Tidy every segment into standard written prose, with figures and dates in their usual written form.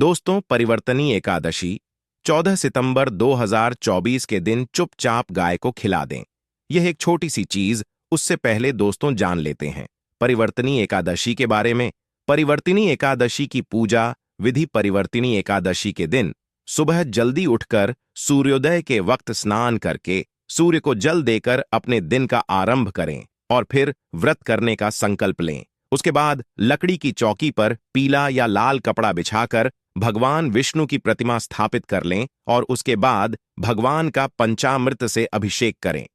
दोस्तों, परिवर्तनी एकादशी 14 सितंबर 2024 के दिन चुपचाप गाय को खिला दें। यह एक छोटी सी चीज, उससे पहले दोस्तों जान लेते हैं परिवर्तनी एकादशी के बारे में। परिवर्तनी एकादशी की पूजा विधि। परिवर्तनी एकादशी के दिन सुबह जल्दी उठकर सूर्योदय के वक्त स्नान करके सूर्य को जल देकर अपने दिन का आरंभ करें और फिर व्रत करने का संकल्प लें। उसके बाद लकड़ी की चौकी पर पीला या लाल कपड़ा बिछाकर भगवान विष्णु की प्रतिमा स्थापित कर लें और उसके बाद भगवान का पंचामृत से अभिषेक करें,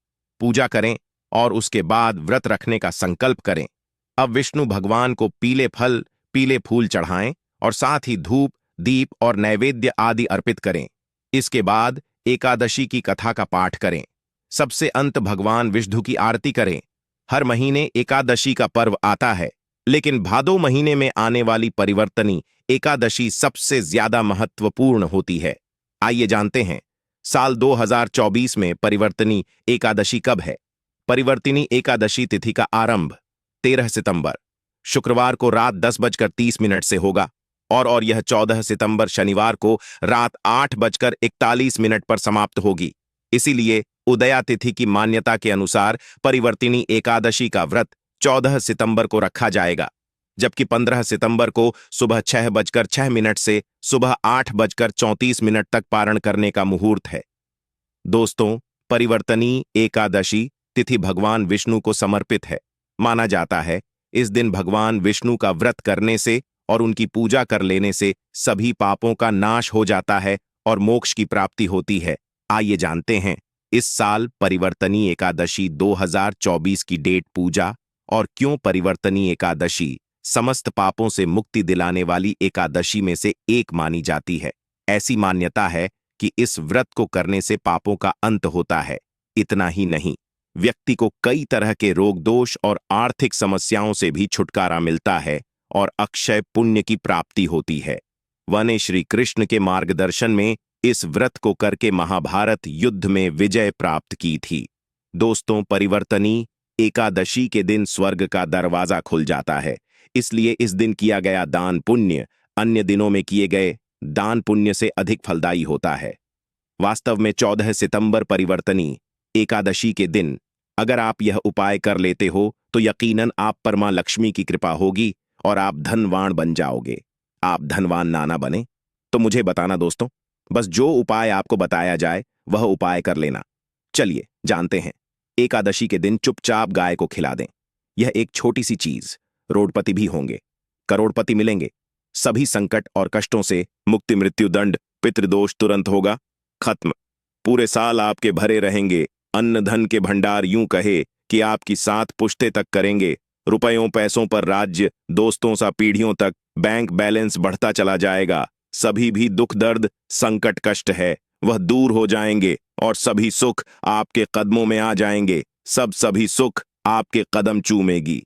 पूजा करें और उसके बाद व्रत रखने का संकल्प करें। अब विष्णु भगवान को पीले फल, पीले फूल चढ़ाएं और साथ ही धूप, दीप और नैवेद्य आदि अर्पित करें। इसके बाद एकादशी की कथा का पाठ करें। सबसे अंत भगवान विष्णु की आरती करें। हर महीने एकादशी का पर्व आता है, लेकिन भादो महीने में आने वाली परिवर्तनी एकादशी सबसे ज्यादा महत्वपूर्ण होती है। आइए जानते हैं, साल 2024 में परिवर्तनी एकादशी कब है। परिवर्तनी एकादशी तिथि का आरंभ 13 सितंबर शुक्रवार को रात 10:30 से होगा और यह 14 सितंबर शनिवार को रात 8:41 पर समाप्त होगी। इसीलिए उदया तिथि की मान्यता के अनुसार परिवर्तनी एकादशी का व्रत 14 सितंबर को रखा जाएगा, जबकि 15 सितंबर को सुबह 6:06 से सुबह 8:34 तक पारण करने का मुहूर्त है। दोस्तों, परिवर्तनी एकादशी तिथि भगवान विष्णु को समर्पित है। माना जाता है इस दिन भगवान विष्णु का व्रत करने से और उनकी पूजा कर लेने से सभी पापों का नाश हो जाता है और मोक्ष की प्राप्ति होती है। आइए जानते हैं इस साल परिवर्तनी एकादशी 2024 की डेट, पूजा और क्यों परिवर्तनी एकादशी समस्त पापों से मुक्ति दिलाने वाली एकादशी में से एक मानी जाती है। ऐसी मान्यता है कि इस व्रत को करने से पापों का अंत होता है। इतना ही नहीं, व्यक्ति को कई तरह के रोग दोष और आर्थिक समस्याओं से भी छुटकारा मिलता है और अक्षय पुण्य की प्राप्ति होती है। वने श्री कृष्ण के मार्गदर्शन में इस व्रत को करके महाभारत युद्ध में विजय प्राप्त की थी। दोस्तों, परिवर्तनी एकादशी के दिन स्वर्ग का दरवाजा खुल जाता है, इसलिए इस दिन किया गया दान पुण्य अन्य दिनों में किए गए दान पुण्य से अधिक फलदायी होता है। वास्तव में 14 सितंबर परिवर्तनी एकादशी के दिन अगर आप यह उपाय कर लेते हो तो यकीनन आप पर मां लक्ष्मी की कृपा होगी और आप धनवान बन जाओगे। आप धनवान ना बने तो मुझे बताना दोस्तों, बस जो उपाय आपको बताया जाए वह उपाय कर लेना। चलिए जानते हैं। एकादशी के दिन चुपचाप गाय को खिला दें। यह एक छोटी सी चीज, रोडपति भी होंगे, करोड़पति मिलेंगे, सभी संकट और कष्टों से मुक्ति, मृत्यु दंड, पितृदोष तुरंत होगा खत्म। पूरे साल आपके भरे रहेंगे अन्न धन के भंडार, यूं कहे कि आपकी 7 पुश्ते तक करेंगे। रुपयों पैसों पर राज्य, दोस्तों सा पीढ़ियों तक बैंक बैलेंस बढ़ता चला जाएगा। सभी भी दुख दर्द संकट कष्ट है वह दूर हो जाएंगे और सभी सुख आपके कदमों में आ जाएंगे। सभी सुख आपके कदम चूमेगी।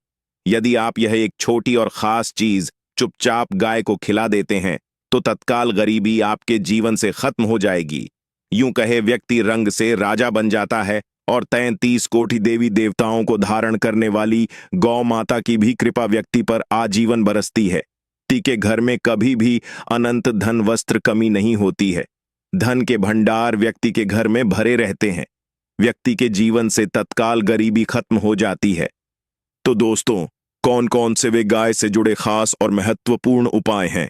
यदि आप यह एक छोटी और खास चीज चुपचाप गाय को खिला देते हैं तो तत्काल गरीबी आपके जीवन से खत्म हो जाएगी। यूं कहे व्यक्ति रंग से राजा बन जाता है और 33 कोटि देवी देवताओं को धारण करने वाली गौ माता की भी कृपा व्यक्ति पर आजीवन बरसती है। के घर में कभी भी अनंत धन वस्त्र कमी नहीं होती है। धन के भंडार व्यक्ति के घर में भरे रहते हैं। व्यक्ति के जीवन से तत्काल गरीबी खत्म हो जाती है। तो दोस्तों, कौन कौन से वे गाय से जुड़े खास और महत्वपूर्ण उपाय हैं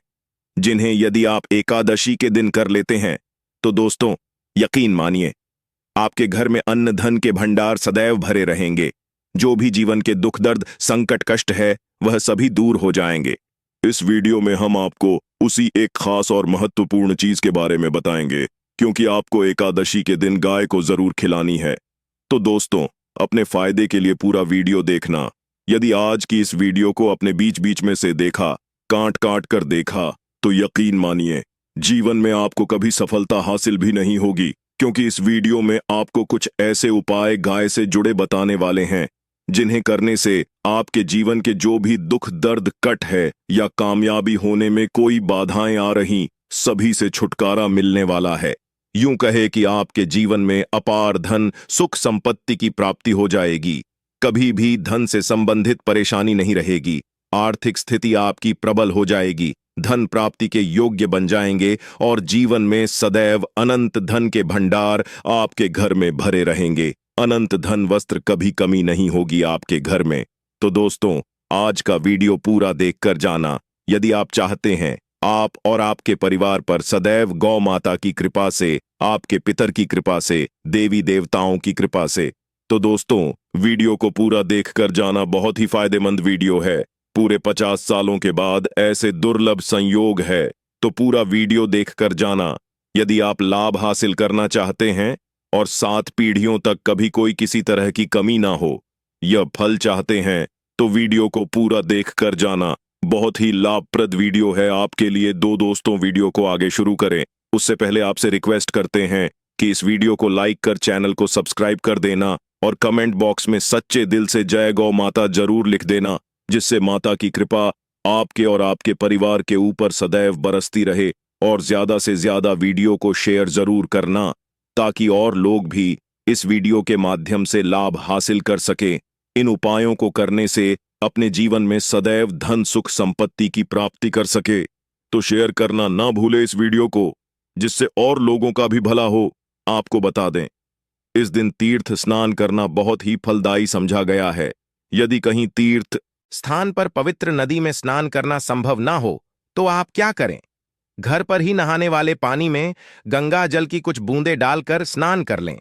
जिन्हें यदि आप एकादशी के दिन कर लेते हैं तो दोस्तों यकीन मानिए आपके घर में अन्न धन के भंडार सदैव भरे रहेंगे। जो भी जीवन के दुख दर्द संकट कष्ट है वह सभी दूर हो जाएंगे। इस वीडियो में हम आपको उसी एक खास और महत्वपूर्ण चीज के बारे में बताएंगे, क्योंकि आपको एकादशी के दिन गाय को जरूर खिलानी है। तो दोस्तों, अपने फायदे के लिए पूरा वीडियो देखना। यदि आज की इस वीडियो को अपने बीच बीच में से देखा, काट काट कर देखा, तो यकीन मानिए जीवन में आपको कभी सफलता हासिल भी नहीं होगी, क्योंकि इस वीडियो में आपको कुछ ऐसे उपाय गाय से जुड़े बताने वाले हैं जिन्हें करने से आपके जीवन के जो भी दुख दर्द कट है या कामयाबी होने में कोई बाधाएं आ रही, सभी से छुटकारा मिलने वाला है। यूं कहे कि आपके जीवन में अपार धन सुख संपत्ति की प्राप्ति हो जाएगी। कभी भी धन से संबंधित परेशानी नहीं रहेगी। आर्थिक स्थिति आपकी प्रबल हो जाएगी, धन प्राप्ति के योग्य बन जाएंगे और जीवन में सदैव अनंत धन के भंडार आपके घर में भरे रहेंगे। अनंत धन वस्त्र कभी कमी नहीं होगी आपके घर में। तो दोस्तों, आज का वीडियो पूरा देखकर जाना। यदि आप चाहते हैं आप और आपके परिवार पर सदैव गौ माता की कृपा से, आपके पितर की कृपा से, देवी देवताओं की कृपा से, तो दोस्तों वीडियो को पूरा देखकर जाना। बहुत ही फायदेमंद वीडियो है। पूरे 50 सालों के बाद ऐसे दुर्लभ संयोग है, तो पूरा वीडियो देखकर जाना। यदि आप लाभ हासिल करना चाहते हैं और 7 पीढ़ियों तक कभी कोई किसी तरह की कमी ना हो, यह फल चाहते हैं, तो वीडियो को पूरा देखकर जाना। बहुत ही लाभप्रद वीडियो है आपके लिए। दोस्तों, वीडियो को आगे शुरू करें उससे पहले आपसे रिक्वेस्ट करते हैं कि इस वीडियो को लाइक कर चैनल को सब्सक्राइब कर देना और कमेंट बॉक्स में सच्चे दिल से जय गौ माता जरूर लिख देना, जिससे माता की कृपा आपके और आपके परिवार के ऊपर सदैव बरसती रहे। और ज्यादा से ज्यादा वीडियो को शेयर जरूर करना, ताकि और लोग भी इस वीडियो के माध्यम से लाभ हासिल कर सके। इन उपायों को करने से अपने जीवन में सदैव धन सुख संपत्ति की प्राप्ति कर सके। तो शेयर करना ना भूले इस वीडियो को, जिससे और लोगों का भी भला हो। आपको बता दें, इस दिन तीर्थ स्नान करना बहुत ही फलदायी समझा गया है। यदि कहीं तीर्थ स्थान पर पवित्र नदी में स्नान करना संभव ना हो, तो आप क्या करें? घर पर ही नहाने वाले पानी में गंगा जल की कुछ बूंदें डालकर स्नान कर लें।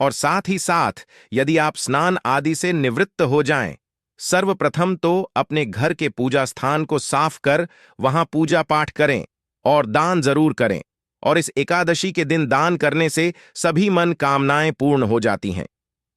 और साथ ही साथ यदि आप स्नान आदि से निवृत्त हो जाएं, सर्वप्रथम तो अपने घर के पूजा स्थान को साफ कर वहां पूजा पाठ करें और दान जरूर करें। और इस एकादशी के दिन दान करने से सभी मन कामनाएं पूर्ण हो जाती हैं।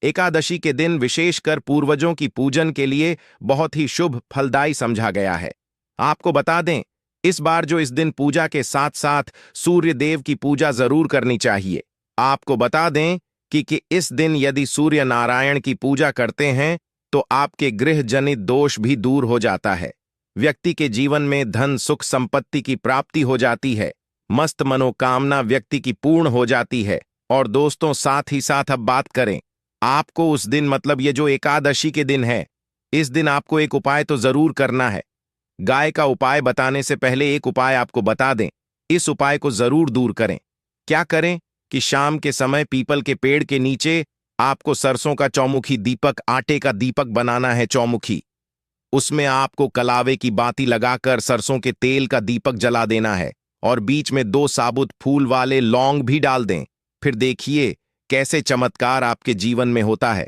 एकादशी के दिन विशेषकर पूर्वजों की पूजन के लिए बहुत ही शुभ फलदायी समझा गया है। आपको बता दें, इस बार जो इस दिन पूजा के साथ साथ सूर्य देव की पूजा जरूर करनी चाहिए। आपको बता दें कि इस दिन यदि सूर्य नारायण की पूजा करते हैं तो आपके गृह जनित दोष भी दूर हो जाता है। व्यक्ति के जीवन में धन सुख संपत्ति की प्राप्ति हो जाती है। मस्त मनोकामना व्यक्ति की पूर्ण हो जाती है। और दोस्तों, साथ ही साथ अब बात करें, आपको उस दिन मतलब ये जो एकादशी के दिन है, इस दिन आपको एक उपाय तो जरूर करना है। गाय का उपाय बताने से पहले एक उपाय आपको बता दें। इस उपाय को जरूर दूर करें। क्या करें कि शाम के समय पीपल के पेड़ के नीचे आपको सरसों का चौमुखी दीपक, आटे का दीपक बनाना है चौमुखी। उसमें आपको कलावे की बाती लगाकर सरसों के तेल का दीपक जला देना है और बीच में 2 साबुत फूल वाले लौंग भी डाल दें। फिर देखिए कैसे चमत्कार आपके जीवन में होता है।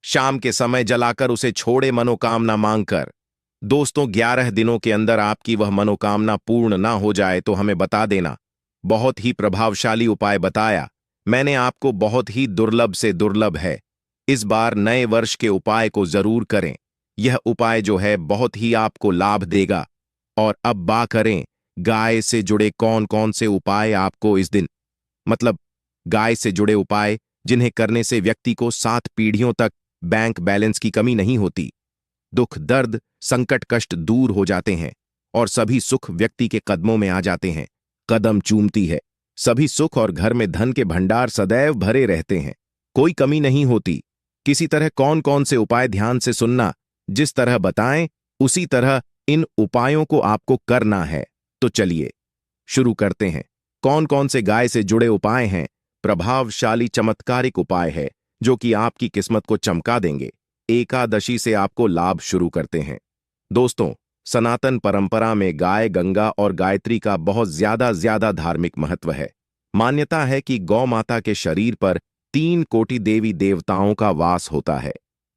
शाम के समय जलाकर उसे छोड़े मनोकामना मांगकर। दोस्तों, 11 दिनों के अंदर आपकी वह मनोकामना पूर्ण ना हो जाए तो हमें बता देना। बहुत ही प्रभावशाली उपाय बताया मैंने आपको, बहुत ही दुर्लभ से दुर्लभ है। इस बार नए वर्ष के उपाय को जरूर करें। यह उपाय जो है बहुत ही आपको लाभ देगा। और अब बात करें गाय से जुड़े कौन कौन से उपाय आपको इस दिन, मतलब गाय से जुड़े उपाय जिन्हें करने से व्यक्ति को 7 पीढ़ियों तक बैंक बैलेंस की कमी नहीं होती, दुख दर्द संकट कष्ट दूर हो जाते हैं और सभी सुख व्यक्ति के कदमों में आ जाते हैं। कदम चूमती है सभी सुख और घर में धन के भंडार सदैव भरे रहते हैं, कोई कमी नहीं होती। किसी तरह कौन कौन से उपाय ध्यान से सुनना, जिस तरह बताएं उसी तरह इन उपायों को आपको करना है। तो चलिए शुरू करते हैं। कौन कौन से गाय से जुड़े उपाय हैं? प्रभावशाली चमत्कारिक उपाय है जो कि आपकी किस्मत को चमका देंगे। एकादशी से आपको लाभ शुरू करते हैं। दोस्तों, सनातन परंपरा में गाय, गंगा और गायत्री का बहुत ज्यादा धार्मिक महत्व है। मान्यता है कि गौ माता के शरीर पर 3 कोटि देवी देवताओं का वास होता है।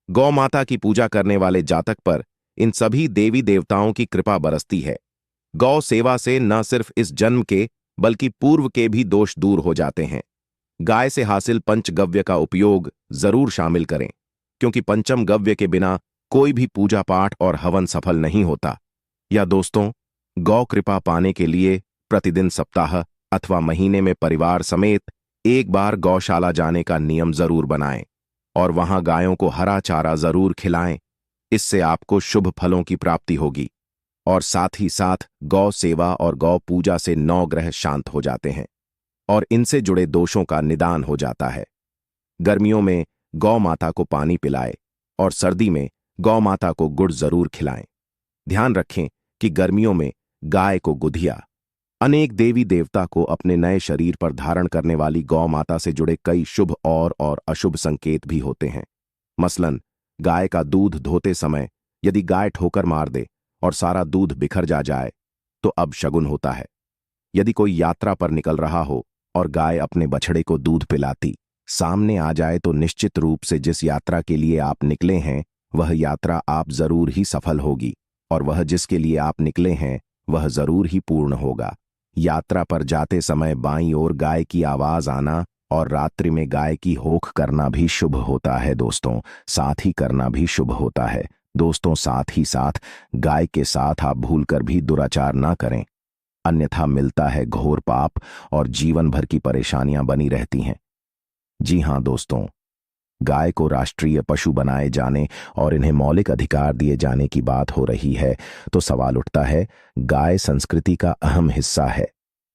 गौ माता की पूजा करने वाले जातक पर इन सभी देवी देवताओं की कृपा बरसती है। गौ सेवा से न सिर्फ इस जन्म के बल्कि पूर्व के भी दोष दूर हो जाते हैं। गाय से हासिल पंचगव्य का उपयोग जरूर शामिल करें, क्योंकि पंचम गव्य के बिना कोई भी पूजा पाठ और हवन सफल नहीं होता। या दोस्तों, गौ कृपा पाने के लिए प्रतिदिन, सप्ताह अथवा महीने में परिवार समेत एक बार गौशाला जाने का नियम जरूर बनाएं और वहां गायों को हरा चारा जरूर खिलाएं। इससे आपको शुभ फलों की प्राप्ति होगी। और साथ ही साथ गौ सेवा और गौ पूजा से 9 ग्रह शांत हो जाते हैं और इनसे जुड़े दोषों का निदान हो जाता है। गर्मियों में गौ माता को पानी पिलाएं और सर्दी में गौ माता को गुड़ जरूर खिलाएं। ध्यान रखें कि गर्मियों में गाय को गुधिया। अनेक देवी देवता को अपने नए शरीर पर धारण करने वाली गौ माता से जुड़े कई शुभ और अशुभ संकेत भी होते हैं। मसलन गाय का दूध धोते समय यदि गाय ठोकर मार दे और सारा दूध बिखर जाए तो अब शगुन होता है। यदि कोई यात्रा पर निकल रहा हो और गाय अपने बछड़े को दूध पिलाती सामने आ जाए तो निश्चित रूप से जिस यात्रा के लिए आप निकले हैं वह यात्रा आप जरूर ही सफल होगी और वह जिसके लिए आप निकले हैं वह जरूर ही पूर्ण होगा। यात्रा पर जाते समय बाईं ओर गाय की आवाज आना और रात्रि में गाय की होख करना भी शुभ होता है दोस्तों, साथ ही करना भी शुभ होता है दोस्तों। साथ ही साथ गाय के साथ आप भूलकर भी दुराचार ना करें, अन्यथा मिलता है घोर पाप और जीवन भर की परेशानियां बनी रहती हैं। जी हां दोस्तों, गाय को राष्ट्रीय पशु बनाए जाने और इन्हें मौलिक अधिकार दिए जाने की बात हो रही है तो सवाल उठता है, गाय संस्कृति का अहम हिस्सा है,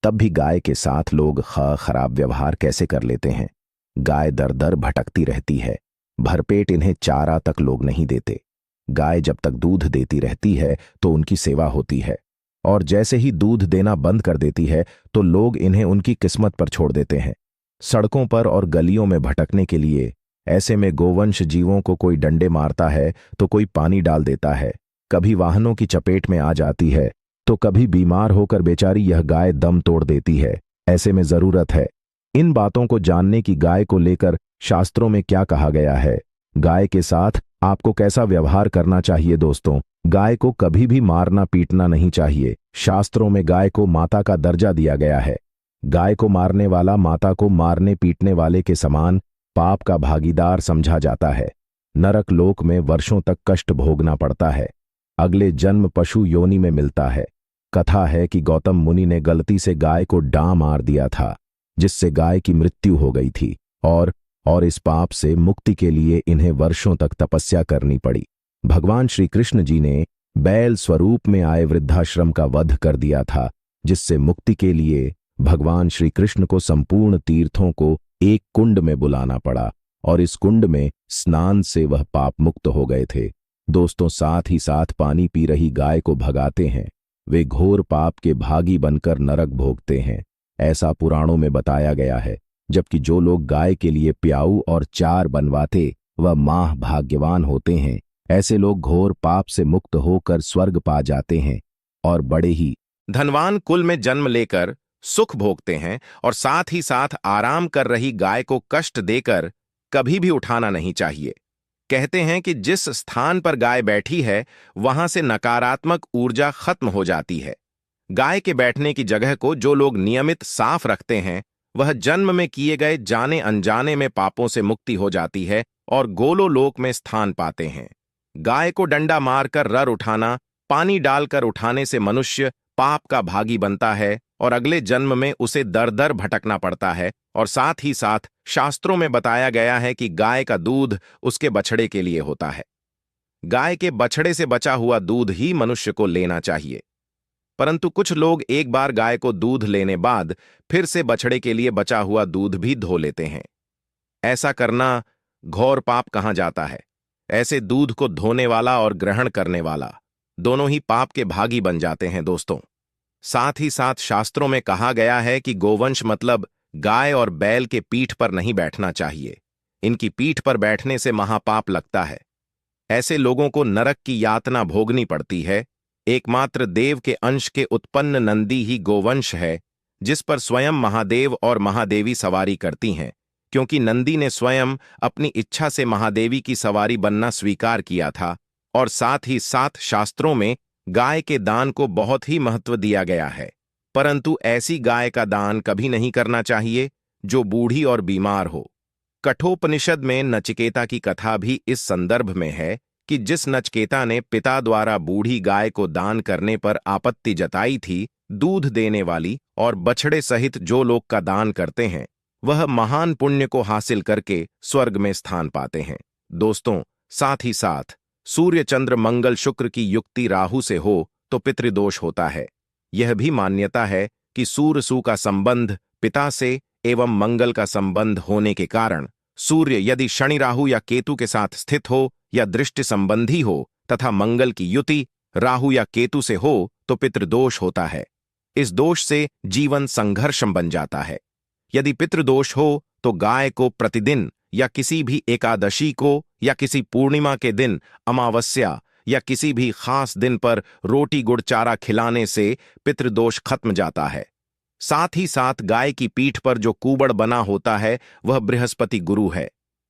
तब भी गाय के साथ लोग खराब व्यवहार कैसे कर लेते हैं। गाय दर दर भटकती रहती है, भरपेट इन्हें चारा तक लोग नहीं देते। गाय जब तक दूध देती रहती है तो उनकी सेवा होती है और जैसे ही दूध देना बंद कर देती है तो लोग इन्हें उनकी किस्मत पर छोड़ देते हैं, सड़कों पर और गलियों में भटकने के लिए। ऐसे में गोवंश जीवों को कोई डंडे मारता है तो कोई पानी डाल देता है, कभी वाहनों की चपेट में आ जाती है तो कभी बीमार होकर बेचारी यह गाय दम तोड़ देती है। ऐसे में जरूरत है इन बातों को जानने की गाय को लेकर शास्त्रों में क्या कहा गया है, गाय के साथ आपको कैसा व्यवहार करना चाहिए। दोस्तों, गाय को कभी भी मारना पीटना नहीं चाहिए। शास्त्रों में गाय को माता का दर्जा दिया गया है। गाय को मारने वाला माता को मारने पीटने वाले के समान पाप का भागीदार समझा जाता है। नरक लोक में वर्षों तक कष्ट भोगना पड़ता है, अगले जन्म पशु योनि में मिलता है। कथा है कि गौतम मुनि ने गलती से गाय को डां मार दिया था जिससे गाय की मृत्यु हो गई थी और इस पाप से मुक्ति के लिए इन्हें वर्षों तक तपस्या करनी पड़ी। भगवान श्री कृष्ण जी ने बैल स्वरूप में आए वृद्धाश्रम का वध कर दिया था जिससे मुक्ति के लिए भगवान श्री कृष्ण को संपूर्ण तीर्थों को एक कुंड में बुलाना पड़ा और इस कुंड में स्नान से वह पाप मुक्त हो गए थे। दोस्तों, साथ ही साथ पानी पी रही गाय को भगाते हैं, वे घोर पाप के भागी बनकर नरक भोगते हैं, ऐसा पुराणों में बताया गया है। जबकि जो लोग गाय के लिए प्याऊ और चार बनवाते वह माह भाग्यवान होते हैं। ऐसे लोग घोर पाप से मुक्त होकर स्वर्ग पा जाते हैं और बड़े ही धनवान कुल में जन्म लेकर सुख भोगते हैं और साथ ही साथ आराम कर रही गाय को कष्ट देकर कभी भी उठाना नहीं चाहिए। कहते हैं कि जिस स्थान पर गाय बैठी है वहां से नकारात्मक ऊर्जा खत्म हो जाती है। गाय के बैठने की जगह को जो लोग नियमित साफ रखते हैं वह जन्म में किए गए जाने अनजाने में पापों से मुक्ति हो जाती है और गोलोलोक में स्थान पाते हैं। गाय को डंडा मारकर रर उठाना, पानी डालकर उठाने से मनुष्य पाप का भागी बनता है और अगले जन्म में उसे दर दर भटकना पड़ता है। और साथ ही साथ शास्त्रों में बताया गया है कि गाय का दूध उसके बछड़े के लिए होता है। गाय के बछड़े से बचा हुआ दूध ही मनुष्य को लेना चाहिए, परंतु कुछ लोग एक बार गाय को दूध लेने बाद फिर से बछड़े के लिए बचा हुआ दूध भी धो लेते हैं। ऐसा करना घोर पाप कहा जाता है। ऐसे दूध को धोने वाला और ग्रहण करने वाला दोनों ही पाप के भागी बन जाते हैं। दोस्तों, साथ ही साथ शास्त्रों में कहा गया है कि गोवंश मतलब गाय और बैल के पीठ पर नहीं बैठना चाहिए। इनकी पीठ पर बैठने से महापाप लगता है। ऐसे लोगों को नरक की यातना भोगनी पड़ती है। एकमात्र देव के अंश के उत्पन्न नंदी ही गोवंश है जिस पर स्वयं महादेव और महादेवी सवारी करती हैं, क्योंकि नंदी ने स्वयं अपनी इच्छा से महादेवी की सवारी बनना स्वीकार किया था। और साथ ही साथ शास्त्रों में गाय के दान को बहुत ही महत्व दिया गया है, परंतु ऐसी गाय का दान कभी नहीं करना चाहिए जो बूढ़ी और बीमार हो। कठोपनिषद में नचिकेता की कथा भी इस संदर्भ में है कि जिस नचिकेता ने पिता द्वारा बूढ़ी गाय को दान करने पर आपत्ति जताई थी, दूध देने वाली और बछड़े सहित जो लोग का दान करते हैं वह महान पुण्य को हासिल करके स्वर्ग में स्थान पाते हैं। दोस्तों, साथ ही साथ सूर्य चंद्र मंगल शुक्र की युक्ति राहु से हो तो पितृदोष होता है। यह भी मान्यता है कि सूर्य सु का संबंध पिता से एवं मंगल का संबंध होने के कारण सूर्य यदि शनि राहु या केतु के साथ स्थित हो या दृष्टि संबंधी हो तथा मंगल की युति राहु या केतु से हो तो पितृदोष होता है। इस दोष से जीवन संघर्षम बन जाता है। यदि पितृदोष हो तो गाय को प्रतिदिन या किसी भी एकादशी को या किसी पूर्णिमा के दिन, अमावस्या या किसी भी खास दिन पर रोटी गुड़ चारा खिलाने से पितृदोष खत्म जाता है। साथ ही साथ गाय की पीठ पर जो कूबड़ बना होता है वह बृहस्पति गुरु है।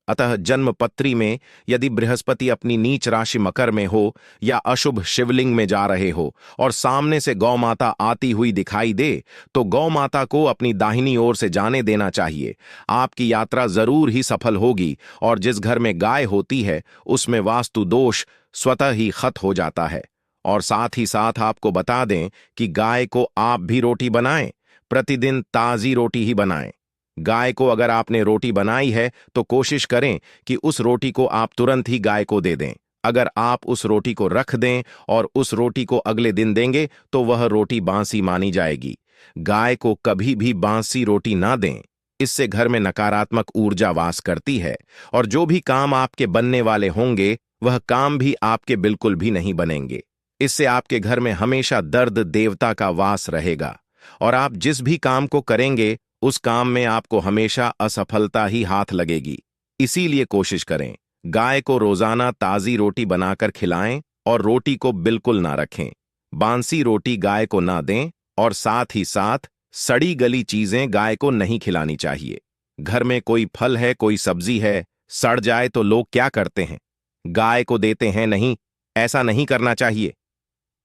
अतः जन्म पत्री में यदि बृहस्पति अपनी नीच राशि मकर में हो या अशुभ शिवलिंग में जा रहे हो और सामने से गौ माता आती हुई दिखाई दे तो गौ माता को अपनी दाहिनी ओर से जाने देना चाहिए। आपकी यात्रा जरूर ही सफल होगी और जिस घर में गाय होती है उसमें वास्तु दोष स्वतः ही खत्म हो जाता है। और साथ ही साथ आपको बता दें कि गाय को आप भी रोटी बनाएं, प्रतिदिन ताजी रोटी ही बनाएं। गाय को अगर आपने रोटी बनाई है तो कोशिश करें कि उस रोटी को आप तुरंत ही गाय को दे दें। अगर आप उस रोटी को रख दें और उस रोटी को अगले दिन देंगे तो वह रोटी बासी मानी जाएगी। गाय को कभी भी बासी रोटी ना दें, इससे घर में नकारात्मक ऊर्जा वास करती है और जो भी काम आपके बनने वाले होंगे वह काम भी आपके बिल्कुल भी नहीं बनेंगे। इससे आपके घर में हमेशा दर्द देवता का वास रहेगा और आप जिस भी काम को करेंगे उस काम में आपको हमेशा असफलता ही हाथ लगेगी। इसीलिए कोशिश करें गाय को रोजाना ताजी रोटी बनाकर खिलाएं और रोटी को बिल्कुल ना रखें। बासी रोटी गाय को ना दें और साथ ही साथ सड़ी गली चीजें गाय को नहीं खिलानी चाहिए। घर में कोई फल है, कोई सब्जी है, सड़ जाए तो लोग क्या करते हैं? गाय को देते हैं नहीं। ऐसा नहीं करना चाहिए।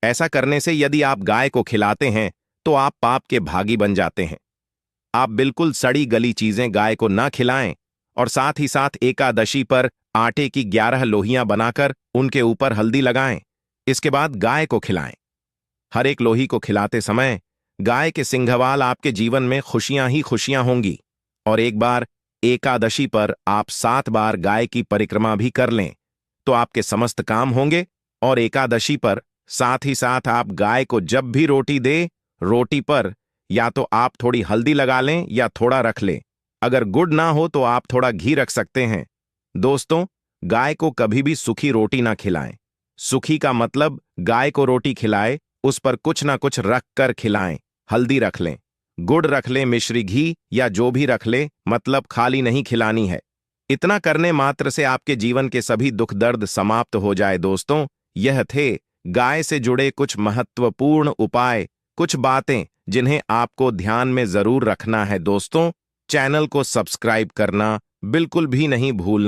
ऐसा करने से यदि आप गाय को खिलाते हैं तो आप पाप के भागी बन जाते हैं। आप बिल्कुल सड़ी गली चीजें गाय को ना खिलाएं और साथ ही साथ एकादशी पर आटे की 11 लोहियां बनाकर उनके ऊपर हल्दी लगाएं। इसके बाद गाय को खिलाएं। हर एक लोही को खिलाते समय गाय के सिंघवाल आपके जीवन में खुशियां ही खुशियां होंगी। और एक बार एकादशी पर आप 7 बार गाय की परिक्रमा भी कर लें तो आपके समस्त काम होंगे। और एकादशी पर साथ ही साथ आप गाय को जब भी रोटी दे, रोटी पर या तो आप थोड़ी हल्दी लगा लें या थोड़ा रख लें। अगर गुड़ ना हो तो आप थोड़ा घी रख सकते हैं। दोस्तों, गाय को कभी भी सूखी रोटी ना खिलाएं। सूखी का मतलब गाय को रोटी खिलाए, उस पर कुछ ना कुछ रख कर खिलाएं। हल्दी रख लें, गुड़ रख लें, मिश्री घी या जो भी रख लें, मतलब खाली नहीं खिलानी है। इतना करने मात्र से आपके जीवन के सभी दुख दर्द समाप्त हो जाए। दोस्तों, यह थे गाय से जुड़े कुछ महत्वपूर्ण उपाय, कुछ बातें जिन्हें आपको ध्यान में जरूर रखना है। दोस्तों, चैनल को सब्सक्राइब करना बिल्कुल भी नहीं भूलना।